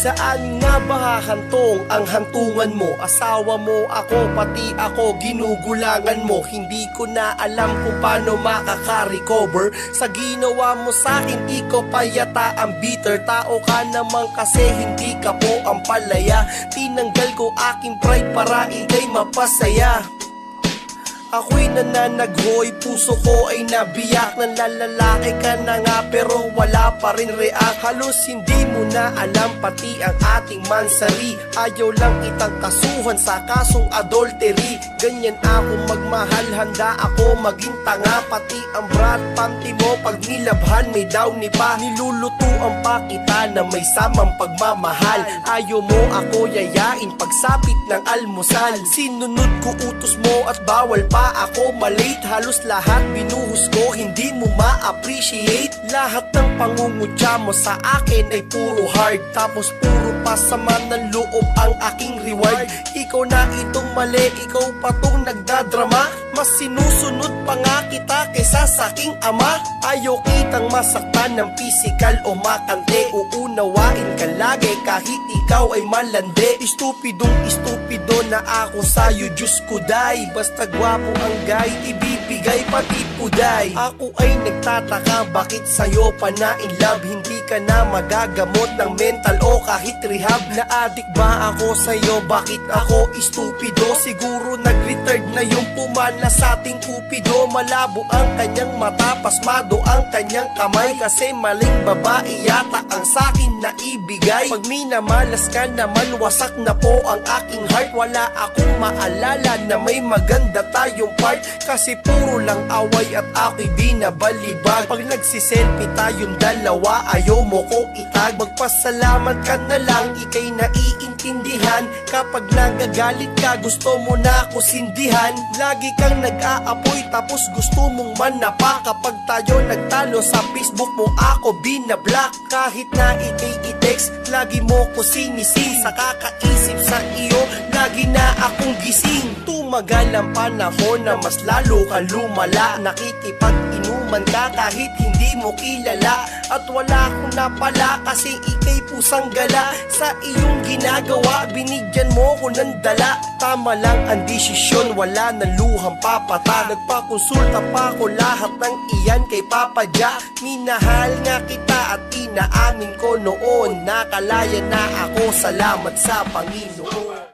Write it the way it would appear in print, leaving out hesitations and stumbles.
Saan nga ba hahantong ang hantungan mo? Asawa mo, ako, pati ako, ginugulangan mo. Hindi ko na alam kung paano makaka-recover sa ginawa mo sa'kin. Ikaw pa yata ang bitter. Tao ka naman kasi hindi ka po ang palaya. Tinanggal ko aking pride para ikay mapasaya. Ako'y nananaghoy, puso ko ay nabiyak. Nanlalalaki ka na nga pero wala pa rin react. Halos hindi mo na alam pati ang ating mansari. Ayaw lang kitang kasuhan sa kasong adultery. Ganyan ako magmahal, handa ako maging tanga. Pati ang bra at panty mo pag nilabhan may downy pa. Nilulutuan pa kita na may samang pagmamahal. Ayaw mo ako yayain pagsapit ng almusal. Sinunod ko utos mo at bawal pa ako malate. Halos lahat binuhos ko, hindi mo ma-appreciate. Lahat ng pangungutya mo sa akin ay puro hard. Tapos puro pasama ng loob ang aking reward. Ikaw na itong mali, ikaw pa tong nagdadrama. Mas sinusunod pa nga kita kaysa sa aking ama. Ayaw kitang masaktan ng physical o makante. Uunawain ka lagi kahit ikaw ay malandi. Estupidong-estupido na ako sa'yo, Diyos ko day. Basta gwapo ang guy, ibibigay pati puday. Ako ay nagtataka bakit sa'yo pa na in love. Hindi ka na magagamot ng mental o kahit rehab. Na-addict ba ako sa'yo? Bakit ako estupido? Siguro nag-retard na yung pumana sa ating kupido. Malabo ang kanyang mata, pasmado ang kanyang kamay. Kasi maling babae yata ang sa'kin na ibigay. Pag minamalas ka naman, wasak na po ang aking heart. Wala akong maalala na may maganda tayong part. Kasi puro lang away at ako'y binabalibag. Pag nagsiselfie tayong dalawa, ayaw mo kong itag. Magpasalamat ka na lang, ikay naiintindihan. Kapag nagagalit ka, gusto mo na ako sindihan. Lagi kang nag-aapoy tapos gusto mong manapa. Kapag tayo nagtalo sa Facebook mo, ako binablock. Kahit na ikay i-text, lagi mo ko sinisi. Sa kakaisip sa iyo, lagi na akong gising. Tumagal ang panahon na mas lalo ka lumala. Nakikipag-inuman ka kahit hindi mo kilala. At wala akong napala kasi ikay pusang gala. Sa iyong ginagawa, binigyan mo ko ng dala. Tama lang ang desisyon, wala na luhang papata. Nagpakonsulta pa ko lahat ng iyan kay Papa Ja. Minahal nga kita at inaamin ko noon. Nakalaya na ako, salamat sa Panginoon.